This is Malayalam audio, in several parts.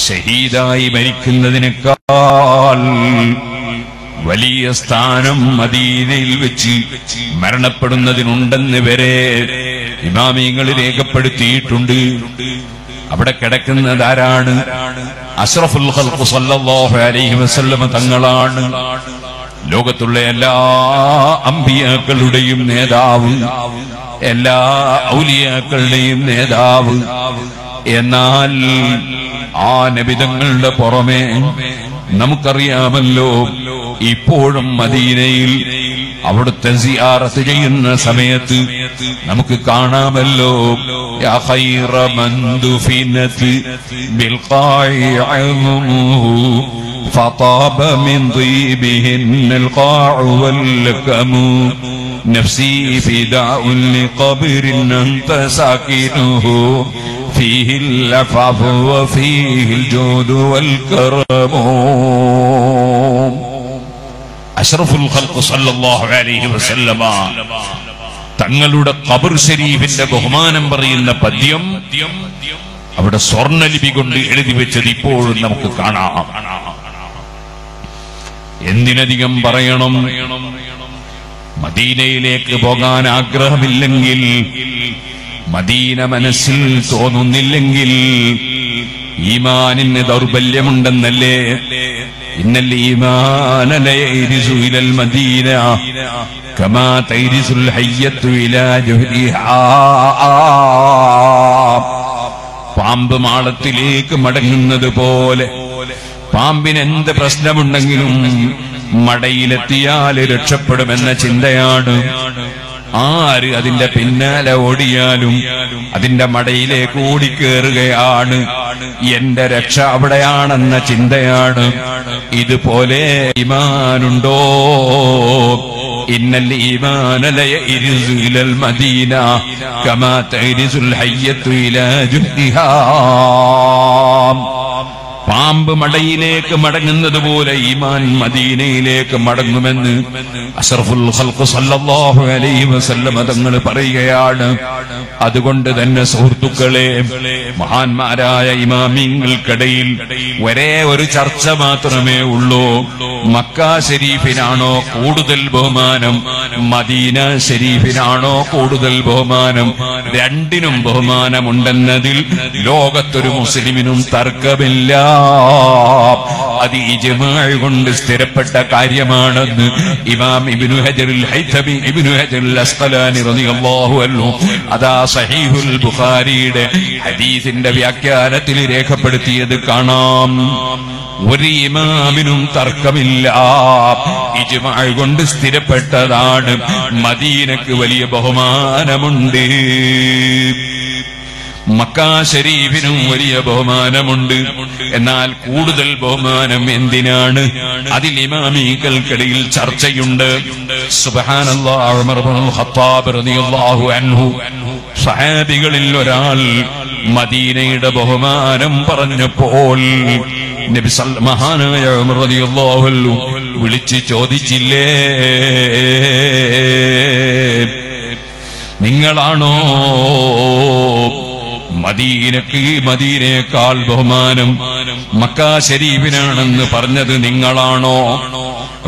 ഷഹീദായി മരിക്കുന്നതിനേക്കാൾ വലിയ സ്ഥാനം മദീനയിൽ വെച്ച് മരണപ്പെടുന്നതിനുണ്ടെന്ന് വരെ ഇമാമിങ്ങൾ രേഖപ്പെടുത്തിയിട്ടുണ്ട്. അവിടെ കിടക്കുന്നത് ആരാണ്? അഷ്റഫുൽ ഖൽഖ് സല്ലല്ലാഹു അലൈഹി വസല്ലം തങ്ങളാണ്. ലോകത്തുള്ള എല്ലാ അമ്പിയാക്കളുടെയും നേതാവ്, എല്ലാ ഔലിയാക്കളുടെയും നേതാവ്. എന്നാൽ ആ നബിതങ്ങളുടെ പുറമെ നമുക്കറിയാമല്ലോ, ഇപ്പോഴും മദീനയിൽ അവിടുത്തെ സിയാറത്ത് ചെയ്യുന്ന സമയത്ത് നമുക്ക് കാണാമല്ലോ, യാ ഖൈറ മൻ ദുഫിനത് ബിൽ ഖാഇ അൽമുഹു ഫതാബ മിൻ ദീബിഹിന്നൽ ഖാഉ വൽ കമു നഫ്സി ഫിദാഉൻ ലിഖബ്രിൻ അൻത സാകിനുഹു ഫീഹി അൽഅഫാഫു വഫീഹി അൽജൂദു വൽ കറമു. അഷ്റഫുൽ ഖൽഖ് സല്ലല്ലാഹു അലൈഹി വസല്ലമ തങ്ങളുടെ ഖബർ ശരീഫിന്റെ ബഹുമാനം പറയുന്ന പദ്യം അവിടെ സ്വർണ്ണലിപി കൊണ്ട് എഴുതി വെച്ചത് ഇപ്പോഴും നമുക്ക് കാണാം. എന്തിനധികം പറയണം, മദീനയിലേക്ക് പോകാൻ ആഗ്രഹമില്ലെങ്കിൽ, മദീന മനസ്സിൽ തോന്നുന്നില്ലെങ്കിൽ, ഈമാനിന് ദൗർബല്യമുണ്ടെന്നല്ലേ? ഇന്നൽ ഈമാന ലയരിസു ഇലൽ മദീന കമാ തൈരിസുൽ ഹയ്യത്തു ഇലാ ജുഹ്രിഹാ. പാമ്പ് മാളത്തിലേക്ക് മടങ്ങുന്നത് പോലെ പാമ്പിന് എന്ത് പ്രശ്നമുണ്ടെങ്കിലും മടയിലെത്തിയാൽ രക്ഷപ്പെടുമെന്ന ചിന്തയാണ്. ആര് അതിന്റെ പിന്നാലെ ഓടിയാലും അതിന്റെ മടയിലേക്ക് ഓടിക്കേറുകയാണ്. എന്റെ രക്ഷ അവിടെയാണെന്ന ചിന്തയാണ്. ഇതുപോലെ ഈമാനുണ്ടോ? ഇന്നൽ ഈമാന ലയരിസു ഇലൽ മദീന കമാ തൈരിസുൽ ഹയ്യത്തു ഇലാ ജുഹ്രിഹാ. പാമ്പ് മടയിലേക്ക് മടങ്ങുന്നത് പോലെ ഈമാൻ മദീനയിലേക്ക് മടങ്ങുമെന്ന് അഷ്റഫുൽ ഖൽഖ് സല്ലല്ലാഹു അലൈഹി വസല്ലം തങ്ങൾ പറയുകയാണ്. അതുകൊണ്ട് തന്നെ സുഹൃത്തുക്കളെ, മഹാന്മാരായ ഇമാമിങ്ങൾക്കിടയിൽ ഒരേ ഒരു ചർച്ച മാത്രമേ ഉള്ളൂ. മക്ക ശരീഫിനാണോ കൂടുതൽ ബഹുമാനം, മദീന ശരീഫിനാണോ കൂടുതൽ ബഹുമാനം? രണ്ടിനും ബഹുമാനമുണ്ടെന്നതിൽ ലോകത്തൊരു മുസ്ലിമിനും തർക്കമില്ല. അത് ഇജ്മാഅ് കൊണ്ട് സ്ഥിരപ്പെട്ട കാര്യമാണെന്ന് ഇമാം ഇബ്നു ഹജറുൽ ഹൈതമി ഇബ്നു ഹജറുൽ അസ്ഖലാനി റളിയല്ലാഹു അൻഹു അതാ സഹീഹുൽ ബുഖാരിയുടെ ഹദീസിന്റെ വ്യാഖ്യാനത്തിൽ രേഖപ്പെടുത്തിയത് കാണാം. ഒരു ഇമാമിനും തർക്കമില്ല, ഇജ്മാഅ് കൊണ്ട് സ്ഥിരപ്പെട്ടതാണ്. മദീനക്ക് വലിയ ബഹുമാനമുണ്ട്, മക്ക ശരീഫിനും വലിയ ബഹുമാനമുണ്ട്. എന്നാൽ കൂടുതൽ ബഹുമാനം എന്തിനാണ്? അതിൽ ഇമാമികൾക്കിടയിൽ ചർച്ചയുണ്ട്. സുബ്ഹാനല്ലാഹ്, ഉമർ ഇബ്നുൽ ഖത്താബ് റളിയല്ലാഹു അൻഹു സഹാബികളിൽ ഒരാൾ മദീനയുടെ ബഹുമാനം പറഞ്ഞപ്പോൾ നബി മഹാനായ ഉമർ റളിയല്ലാഹു അൻഹു വിളിച്ച് ചോദിച്ചില്ലേ, നിങ്ങളാണോ മദീനയേക്കാൾ ബഹുമാനം മക്ക ശരീഫിനാണെന്ന് പറഞ്ഞത്? നിങ്ങളാണോ?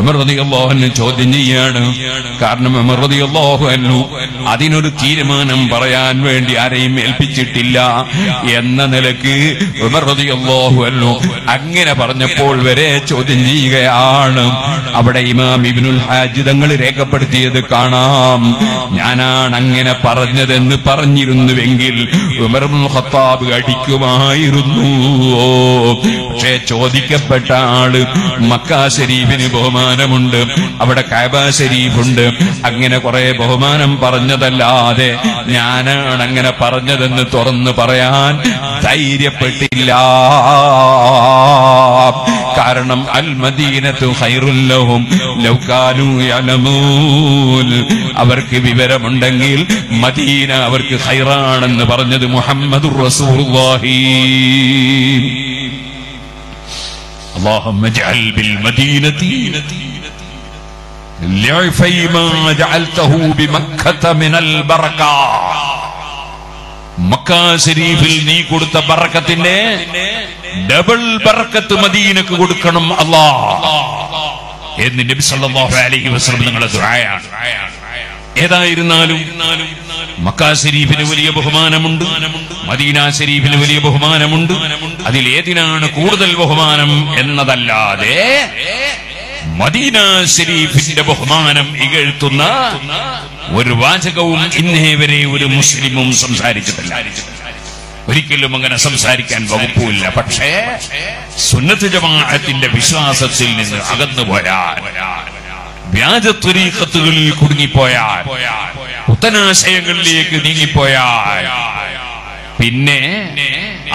ഉമർ റളിയല്ലാഹു അൻഹു ചോദ്യം ചെയ്യാണ്. കാരണം ഉമർ റളിയല്ലാഹു അൻഹു അതിനൊരു തീരുമാനം പറയാൻ വേണ്ടി ആരെയും ഏൽപ്പിച്ചിട്ടില്ല എന്ന നിലക്ക് ഉമർ റളിയല്ലാഹു അൻഹു അങ്ങനെ പറഞ്ഞപ്പോൾ വരെ ചോദ്യം ചെയ്യുകയാണ്. അവിടെ ഇമാം ഇബ്നുൽ ഹാജ് തങ്ങൾ രേഖപ്പെടുത്തിയത് കാണാം. ഞാനാണ് അങ്ങനെ പറഞ്ഞതെന്ന് പറഞ്ഞിരുന്നുവെങ്കിൽ ഉമർ ഇബ്നുൽ ഖത്താബ് അടിക്കുമായിരുന്നു. പക്ഷേ ചോദിക്കപ്പെട്ട ആള് മക്ക ശരീഫിന് ബഹുമാനമുണ്ട്, അവിടെ കഅബ ശരീഫുണ്ട്, അങ്ങനെ കുറെ ബഹുമാനം പറഞ്ഞതല്ലാതെ ഞാനാണ് അങ്ങനെ പറഞ്ഞതെന്ന് തുറന്നു പറയാൻ ധൈര്യപ്പെട്ടില്ല. കാരണം അൽ മദീനത്തു ഖൈറുൽ ലഹും ലൗ കാനൂ യഅലമൂൻ, അവർക്ക് വിവരമുണ്ടെങ്കിൽ മദീന അവർക്ക് ഖൈറാണെന്ന് പറഞ്ഞത് മുഹമ്മദുർ റസൂലുള്ളാഹി. اللهم اجعل بالمدينة ضعفي ما جعلته بمكة من البركة. മക്ക ശരീഫിൽ നീ കൊടുത്ത ബറക്കത്തിന്റെ ഡബിൾ ബറക്കത്ത് മദീനക്ക് കൊടുക്കണം അല്ലാഹ് എന്ന് നബി സല്ലല്ലാഹു അലൈഹി വസല്ലം നിങ്ങളുടെ ദുആയാണ്. ഏതായിരുന്നാലും മക്ക ശരീഫിന് വലിയ ബഹുമാനമുണ്ട്, മദീന ശരീഫിന് വലിയ ബഹുമാനമുണ്ട്. അതിലേതിനാണ് കൂടുതൽ ബഹുമാനം എന്നതല്ലാതെ മദീന ശരീഫിന്റെ ബഹുമാനം ഇകഴ്ത്തുന്ന ഒരു വാചകവും ഇന്നേ വരെ ഒരു മുസ്ലിമും സംസാരിച്ചിട്ടില്ല. ഒരിക്കലും അങ്ങനെ സംസാരിക്കാൻ വകുപ്പില്ല. പക്ഷേ സുന്നത്ത് ജമാഅത്തിന്റെ വിശ്വാസത്തിൽ നിന്ന് അകന്നുപോയാൽ, വ്യാജ ത്വരീഖത്തുകളിൽ കുടുങ്ങിപ്പോയാൽ, പുത്തനാശയങ്ങളിലേക്ക് നീങ്ങിപ്പോയാൽ പിന്നെ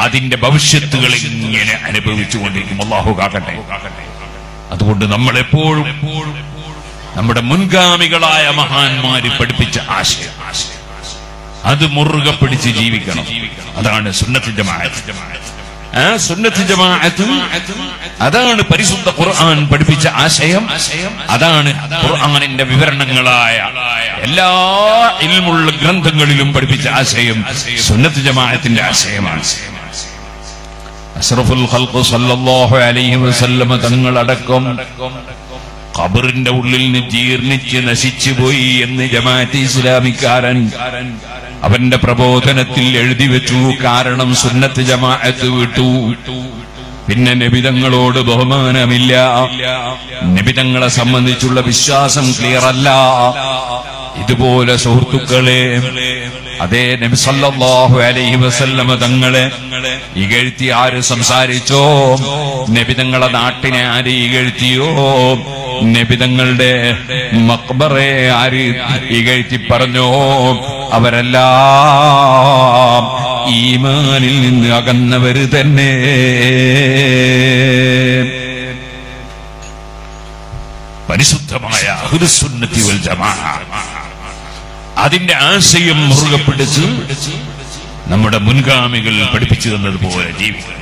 അതിന്റെ ഭവിഷ്യത്തുകൾ ഇങ്ങനെ അനുഭവിച്ചുകൊണ്ടിരിക്കും. അല്ലാഹു കാക്കട്ടെ. അതുകൊണ്ട് നമ്മളെപ്പോഴും നമ്മുടെ മുൻഗാമികളായ മഹാന്മാര് പഠിപ്പിച്ച ആശയം അത് മുറുകെ പിടിച്ച് ജീവിക്കണം. അതാണ് സുന്നത്ത് ജമാഅത്ത്. സുന്നത്ത് ജമാഅത്ത് അതാണ് പരിശുദ്ധ ഖുർആൻ പഠിപ്പിച്ച ആശയം. അതാണ് ഖുർആനിന്റെ വിവരണങ്ങളായ എല്ലാ ഇൽമുള്ള ഗ്രന്ഥങ്ങളിലും പഠിപ്പിച്ച ആശയം സുന്നത്ത് ജമാഅത്തിന്റെ ആശയമാണ്. അഷ്റഫുൽ ഖൽഖ് സല്ലല്ലാഹു അലൈഹി വസല്ലം തങ്ങളടക്കം ഖബറിന്റെ ഉള്ളിൽ ജീർണിച്ച് നശിച്ചുപോയി എന്ന് ജമാഅത്ത് ഇസ്ലാമിക്കാരൻ അവന്റെ പ്രബോധനത്തിൽ എഴുതി വെച്ചു. കാരണം സുന്നത്ത് ജമാഅത്ത് വിട്ടു. പിന്നെ നബിതങ്ങളോട് ബഹുമാനമില്ല, നബിതങ്ങളെ സംബന്ധിച്ചുള്ള വിശ്വാസം ക്ലിയർ അല്ല. ഇതുപോലെ സുഹൃത്തുക്കളെ, അതേ നബി സല്ലല്ലാഹു അലൈഹി വസല്ലം തങ്ങളെ ഇകഴ്ത്തി ആര് സംസാരിച്ചോ, നബിതങ്ങളെ നാട്ടിനെ ആര് ഇകഴ്ത്തിയോ, നബിതങ്ങളുടെ മഖ്ബറെ ആര് ഇകഴ്ത്തി പറഞ്ഞോ, അവരെല്ലാം ഈമാനിൽ നിന്ന് അകന്നവര് തന്നെ. പരിശുദ്ധമായ അഹ്ലുസുന്നത്തി വൽ ജമാഅ അതിന്റെ ആശയം മുറുകെ പിടിച്ച് നമ്മുടെ മുൻഗാമികൾ പഠിപ്പിച്ചു തന്നതുപോലെ ജീവിക്കണം.